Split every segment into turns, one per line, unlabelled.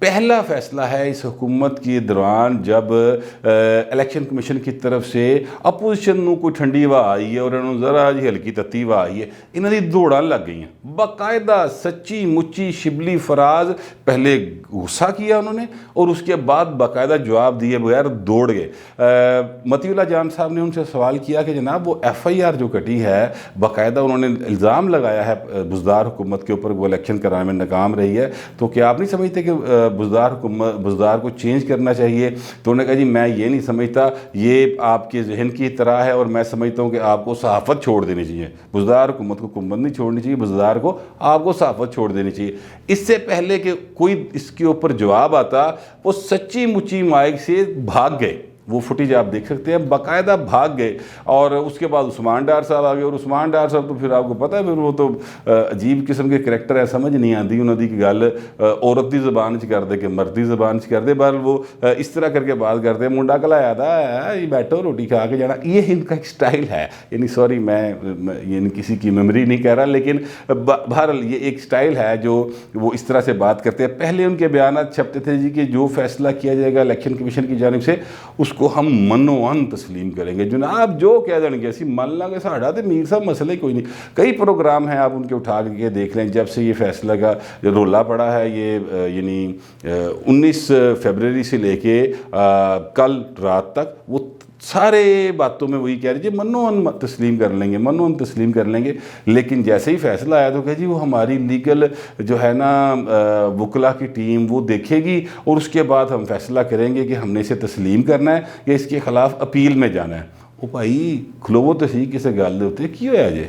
پہلا فیصلہ ہے اس حکومت کے دوران جب الیکشن کمیشن کی طرف سے اپوزیشن نو کوئی ٹھنڈی ہوا آئی ہے اور انہوں ذرا جی ہلکی تتی ہوا آئی ہے، انہوں نے دوڑاں لگ گئی ہیں باقاعدہ سچی مچی شبلی فراز، پہلے غصہ کیا انہوں نے اور اس کے بعد باقاعدہ جواب دیے بغیر دوڑ گئے۔ مطیع اللہ جان صاحب نے ان سے سوال کیا کہ جناب وہ ایف آئی آر جو کٹی ہے، باقاعدہ انہوں نے الزام لگایا ہے بزدار حکومت کے اوپر وہ الیکشن کرانے میں ناکام رہی ہے، تو کیا آپ نہیں سمجھتے کہ بزدار کو چینج کرنا چاہیے؟ تو انہوں نے کہا جی میں یہ نہیں سمجھتا، یہ آپ کے ذہن کی طرح ہے اور میں سمجھتا ہوں کہ آپ کو صحافت چھوڑ دینی چاہیے، بزدار حکومت کو حکومت نہیں چھوڑنی چاہیے، بزدار کو آپ کو صحافت چھوڑ دینی چاہیے۔ اس سے پہلے کہ کوئی اس کے اوپر جواب آتا، وہ سچی مچی مائک سے بھاگ گئے، وہ فوٹیج آپ دیکھ سکتے ہیں، باقاعدہ بھاگ گئے۔ اور اس کے بعد عثمان ڈار صاحب آ گئے، اور عثمان ڈار صاحب تو پھر آپ کو پتہ ہے پھر وہ تو عجیب قسم کے کریکٹر ہے، سمجھ نہیں آتی انہوں دی کی گل عورت دی زبان چ کر دے کہ مرد دی زبان چ کر دے، بہرحال وہ اس طرح کر کے بات کرتے ہیں، منڈا کلایا تھا یہ بیٹھو روٹی کھا کے جانا، یہ ان کا ایک سٹائل ہے، یعنی سوری میں یعنی کسی کی میموری نہیں کہہ رہا، لیکن بہرحال یہ ایک سٹائل ہے جو وہ اس طرح سے بات کرتے ہیں۔ پہلے ان کے بیانات چھپتے تھے جی کہ جو فیصلہ کیا جائے گا الیکشن کمیشن کی جانب سے اس کو ہم منو ان تسلیم کریں گے، جناب جو کہہ دیں گے اسی مان لا گے، ساڑھا تے میر صاحب مسئلہ کوئی نہیں۔ کئی پروگرام ہیں آپ ان کے اٹھا کے دیکھ لیں، جب سے یہ فیصلہ کا رولا پڑا ہے، یہ یعنی 19 فروری سے لے کے کل رات تک وہ سارے باتوں میں وہی کہہ رہے جی منو ان تسلیم کر لیں گے، منو ان تسلیم کر لیں گے، لیکن جیسے ہی فیصلہ آیا تو کہ جی وہ ہماری لیگل جو ہے نا وکلا کی ٹیم وہ دیکھے گی اور اس کے بعد ہم فیصلہ کریں گے کہ ہم نے اسے تسلیم کرنا ہے یا اس کے خلاف اپیل میں جانا ہے۔ وہ بھائی کھلوو تو سی کسے گل ہوتے کی ہویا جے،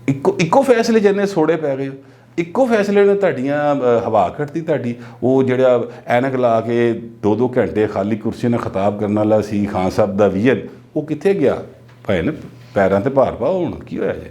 اکو فیصلے جنے سوڑے پی گئے، ਇੱਕੋ ਫੈਸਲੇ ਨੇ ਤੁਹਾਡੀਆਂ ਹਵਾ ਕੱਢਤੀ ਤੁਹਾਡੀ। ਉਹ ਜਿਹੜਾ ਐਨਕ ਲਾ ਕੇ 2-2 ਘੰਟੇ ਖਾਲੀ ਕੁਰਸੀ ਨਾਲ ਖਿਤਾਬ ਕਰਨ ਵਾਲਾ ਸੀ ਖਾਨ ਸਾਹਿਬ ਦਾ ਵਿਜ਼ਨ, ਉਹ ਕਿੱਥੇ ਗਿਆ? ਭਾਈ ਨੇ ਪੈਰਾਂ ਤੇ ਭਾਰ ਪਾਓ, ਹੁਣ ਕੀ ਹੋਇਆ ਜੇ?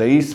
23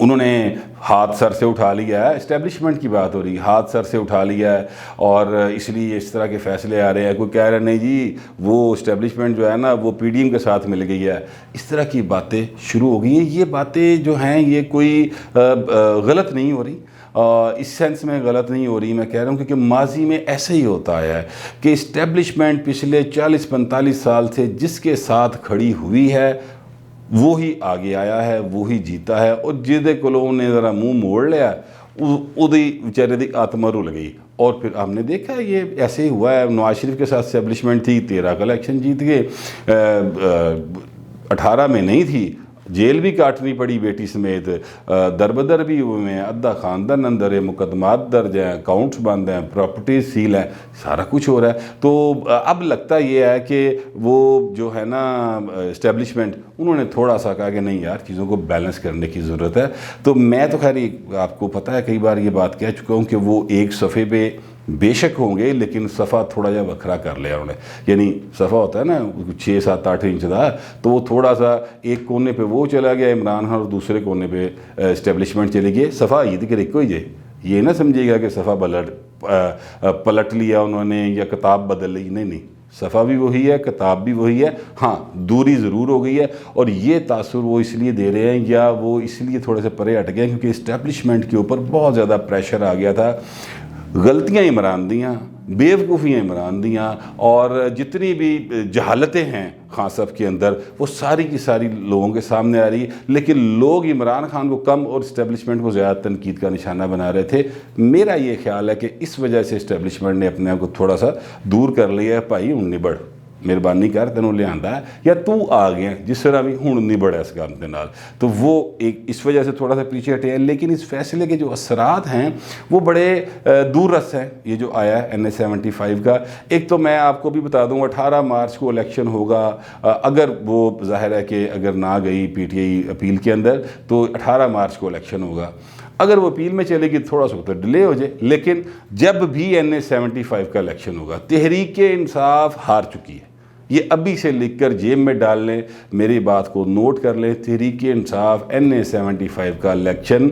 انہوں نے ہاتھ سر سے اٹھا لیا ہے، اسٹیبلشمنٹ کی بات ہو رہی ہے، ہاتھ سر سے اٹھا لیا ہے اور اس لیے اس طرح کے فیصلے آ رہے ہیں. کوئی کہہ رہا نہیں جی وہ اسٹیبلشمنٹ جو ہے نا وہ پی ڈی ایم کے ساتھ مل گئی ہے. اس طرح کی باتیں شروع ہو گئی ہیں. یہ باتیں جو ہیں یہ کوئی غلط نہیں ہو رہی، اس سینس میں غلط نہیں ہو رہی. میں کہہ رہا ہوں کیونکہ ماضی میں ایسے ہی ہوتا آیا ہے کہ اسٹیبلشمنٹ پچھلے 40-45 سال سے جس کے ساتھ کھڑی ہوئی ہے وہی آگے آیا ہے، وہی جیتا ہے، اور جہدے کولوں نے ذرا منہ موڑ لیا ادی بیچارے دی آتما رول گئی. اور پھر ہم نے دیکھا یہ ایسے ہی ہوا ہے. نواز شریف کے ساتھ اسٹیبلشمنٹ تھی، 13 کا الیکشن جیت گئے، 18 میں نہیں تھی، جیل بھی کاٹنی پڑی بیٹی سمیت، دربدر بھی ہوئے ہیں، ادھا خاندان اندر ہے، مقدمات درج ہیں، اکاؤنٹس بند ہیں، پراپرٹیز سیل ہیں، سارا کچھ ہو رہا ہے. تو اب لگتا یہ ہے کہ وہ جو ہے نا اسٹیبلشمنٹ انہوں نے تھوڑا سا کہا کہ نہیں یار چیزوں کو بیلنس کرنے کی ضرورت ہے. تو میں تو خیر آپ کو پتہ ہے کئی بار یہ بات کہہ چکا ہوں کہ وہ ایک صفحے پہ بے شک ہوں گے لیکن صفحہ تھوڑا جا وکھرا کر لیا انہوں نے. یعنی صفحہ ہوتا ہے نا 6, 7, 8 انچ کا، تو وہ تھوڑا سا ایک کونے پہ وہ چلا گیا عمران خان اور دوسرے کونے پہ اسٹیبلشمنٹ چلی گئی. صفحہ یہ تھی کہ ایک ہی جائے، یہ نہ سمجھے گا کہ صفحہ پلٹ لیا انہوں نے یا کتاب بدل لی. نہیں، صفحہ بھی وہی ہے، کتاب بھی وہی ہے. ہاں دوری ضرور ہو گئی ہے، اور یہ تاثر وہ اس لیے دے رہے ہیں یا وہ اس لیے تھوڑے سے پرے ہٹ گئے کیونکہ اسٹیبلشمنٹ کے اوپر بہت زیادہ پریشر آ گیا تھا. غلطیاں عمران دیاں، بیوقوفیاں عمران دیاں، اور جتنی بھی جہالتیں ہیں خان صاحب کے اندر وہ ساری کی ساری لوگوں کے سامنے آ رہی ہے. لیکن لوگ عمران خان کو کم اور اسٹیبلشمنٹ کو زیادہ تنقید کا نشانہ بنا رہے تھے. میرا یہ خیال ہے کہ اس وجہ سے اسٹیبلشمنٹ نے اپنے آپ کو تھوڑا سا دور کر لیا ہے. بھائی ہن نبڑ، مہربانی کر تینوں لے آندا ہے یا تو آ گیا جس طرح بھی ہن نبڑ ہے اس کام کے نال. تو وہ ایک اس وجہ سے تھوڑا سا پیچھے ہٹے ہیں. لیکن اس فیصلے کے جو اثرات ہیں وہ بڑے دور رس ہیں. یہ جو آیا ہے NA-75 کا، ایک تو میں آپ کو بھی بتا دوں 18 مارچ کو الیکشن ہوگا. اگر وہ ظاہر ہے کہ اگر نہ گئی PTI اپیل کے اندر تو 18 مارچ کو الیکشن ہوگا. اگر وہ اپیل میں چلے گی تھوڑا سا تو ڈیلے ہو جائے، لیکن جب بھی NA-75 کا الیکشن ہوگا تحریک انصاف ہار چکی ہے. یہ ابھی سے لکھ کر جیب میں ڈال لیں، میری بات کو نوٹ کر لیں. تحریک انصاف NA-75 کا الیکشن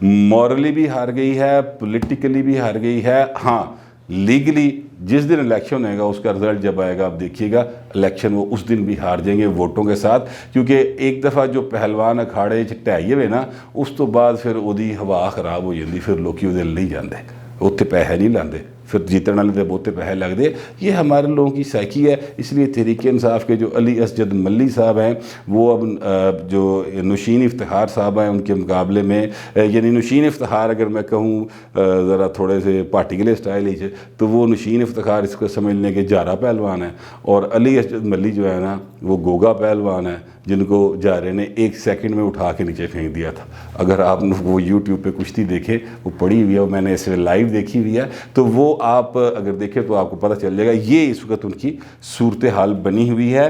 مورلی بھی ہار گئی ہے، پولیٹیکلی بھی ہار گئی ہے. ہاں لیگلی جس دن الیکشن ہوئے گا اس کا رزلٹ جب آئے گا آپ دیکھیے گا الیکشن وہ اس دن بھی ہار جائیں گے ووٹوں کے ساتھ. کیونکہ ایک دفعہ جو پہلوان اکھاڑے ٹہائیے ہوئے نا اس تو بعد پھر وہی ہوا خراب ہو جاتی، پھر لوگ وہ دل نہیں جاندے، اتنے پیسے نہیں لاندے، پھر جیتنے والے دے بہتے پیسے لگ دے. یہ ہمارے لوگوں کی سائیکی ہے. اس لیے تحریک انصاف کے جو علی اسجد ملی صاحب ہیں وہ اب جو نشین افتخار صاحب ہیں ان کے مقابلے میں، یعنی نشین افتخار اگر میں کہوں ذرا تھوڑے سے پارٹیکلر اسٹائل ہی تو وہ نشین افتخار اس کو سمجھ لیں کہ جارہ پہلوان ہے، اور علی اسجد ملی جو ہے نا وہ گوگا پہلوان ہے جن کو جارے نے 1 سیکنڈ میں اٹھا کے نیچے پھینک دیا تھا. اگر آپ وہ یوٹیوب پہ کشتی دیکھے وہ پڑی ہوئی ہے، میں نے اسے لائیو دیکھی ہوئی ہے، تو وہ آپ اگر دیکھیں تو آپ کو پتہ چل جائے گا. یہ اس وقت ان کی صورتحال بنی ہوئی ہے.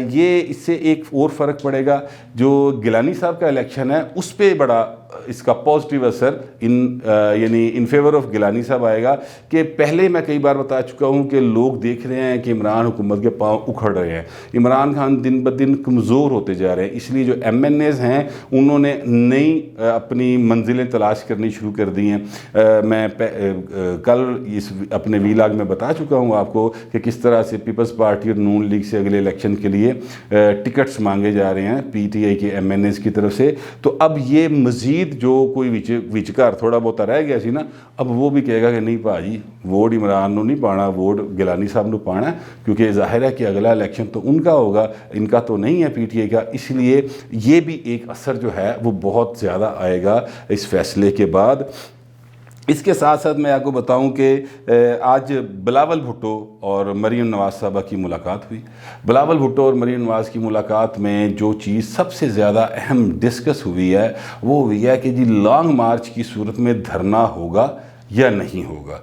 یہ اس سے ایک اور فرق پڑے گا، جو گیلانی صاحب کا الیکشن ہے اس پہ بڑا اس کا پازیٹیو اثر یعنی ان فیور آف گیلانی صاحب آئے گا. کہ پہلے میں کئی بار بتا چکا ہوں کہ لوگ دیکھ رہے ہیں کہ عمران حکومت کے پاؤں اکھڑ رہے ہیں، عمران خان دن بدن کمزور ہوتے جا رہے ہیں. اس لیے جو MNAs ہیں انہوں نے نئی اپنی منزلیں تلاش کرنی شروع کر دی ہیں. میں کل اس اپنے ویلاگ میں بتا چکا ہوں آپ کو کہ کس طرح سے پیپلز پارٹی اور نون لیگ سے اگلے الیکشن کے لیے ٹکٹس مانگے جا رہے ہیں PTI کے MNAs کی طرف سے. تو اب یہ مزید جو کوئی وچکار تھوڑا بہت رہ گیا سی نا، اب وہ بھی کہے گا کہ نہیں بھاجی ووٹ عمران نو نہیں پانا، ووٹ گیلانی صاحب نو پانا، کیونکہ ظاہر ہے کہ اگلا الیکشن تو ان کا ہوگا، ان کا تو نہیں ہے PTI کا. اس لیے یہ بھی ایک اثر جو ہے وہ بہت زیادہ آئے گا اس فیصلے کے بعد. اس کے ساتھ ساتھ میں آپ کو بتاؤں کہ آج بلاول بھٹو اور مریم نواز صاحبہ کی ملاقات ہوئی. بلاول بھٹو اور مریم نواز کی ملاقات میں جو چیز سب سے زیادہ اہم ڈسکس ہوئی ہے وہ ہوئی ہے کہ جی لانگ مارچ کی صورت میں دھرنا ہوگا یا نہیں ہوگا.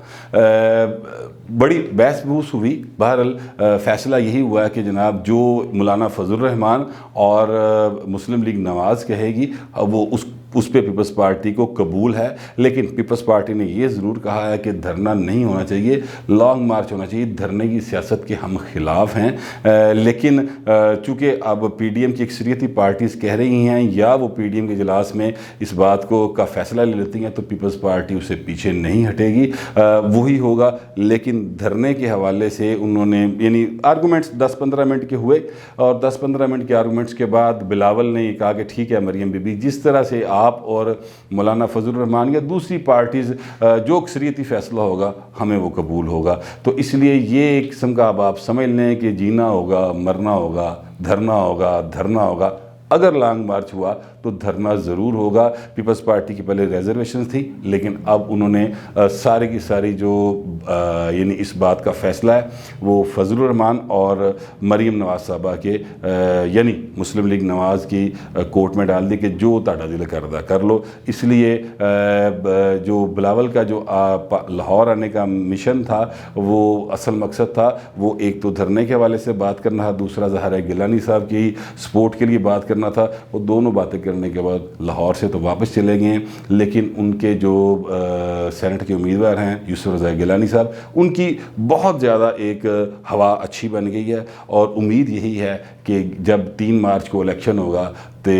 بڑی بحث بحث ہوئی. بہرحال فیصلہ یہی ہوا ہے کہ جناب جو مولانا فضل الرحمان اور مسلم لیگ نواز کہے گی وہ اس پہ پیپلز پارٹی کو قبول ہے، لیکن پیپلز پارٹی نے یہ ضرور کہا ہے کہ دھرنا نہیں ہونا چاہیے، لانگ مارچ ہونا چاہیے۔ دھرنے کی سیاست کے ہم خلاف ہیں، لیکن چونکہ اب پی ڈی ایم کی اکثریتی پارٹیز کہہ رہی ہیں یا وہ پی ڈی ایم کے اجلاس میں اس بات کا فیصلہ لے لیتی ہیں تو پیپلز پارٹی اسے پیچھے نہیں ہٹے گی، وہی ہوگا۔ لیکن دھرنے کے حوالے سے انہوں نے یعنی آرگومنٹس 10-15 منٹ کے ہوئے، اور 10-15 منٹ کے آرگومنٹس کے بعد بلاول نے یہ کہا کہ ٹھیک ہے مریم بی بی، جس طرح سے آپ اور مولانا فضل الرحمان یا دوسری پارٹیز جو اکثریتی فیصلہ ہوگا ہمیں وہ قبول ہوگا۔ تو اس لیے یہ ایک قسم کا اب آپ سمجھ لیں کہ جینا ہوگا، مرنا ہوگا، دھرنا ہوگا، دھرنا ہوگا۔ اگر لانگ مارچ ہوا تو دھرنا ضرور ہوگا۔ پیپلز پارٹی کی پہلے ریزرویشنز تھی، لیکن اب انہوں نے سارے کی ساری جو یعنی اس بات کا فیصلہ ہے وہ فضل الرحمان اور مریم نواز صاحبہ کے یعنی مسلم لیگ نواز کی کورٹ میں ڈال دی کہ جو تاڑا دل کردہ کر لو۔ اس لیے جو بلاول کا جو لاہور آنے کا مشن تھا، وہ اصل مقصد تھا وہ ایک تو دھرنے کے حوالے سے بات کرنا تھا، دوسرا ظاہر گیلانی صاحب کی سپورٹ کے لیے بات کرنا تھا۔ وہ دونوں باتیں کرنے کے بعد لاہور سے تو واپس چلے گئے ہیں، لیکن ان کے جو سینٹ کے امیدوار ہیں یوسف رضا گیلانی صاحب، ان کی بہت زیادہ ایک ہوا اچھی بن گئی ہے، اور امید یہی ہے کہ جب 3 مارچ کو الیکشن ہوگا تو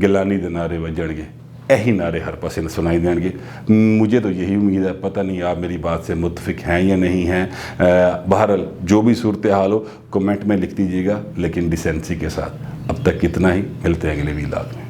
گیلانی دے نعرے بجن گے، یہی نعرے ہر پاسے سنائی دیں گے۔ مجھے تو یہی امید ہے، پتہ نہیں آپ میری بات سے متفق ہیں یا نہیں ہیں۔ بہرحال جو بھی صورتحال ہو کمنٹ میں لکھ دیجیے گا، لیکن ڈیسنسی کے ساتھ۔ اب تک اتنا ہی، ملتے ہیں اگلے ویلاگ میں۔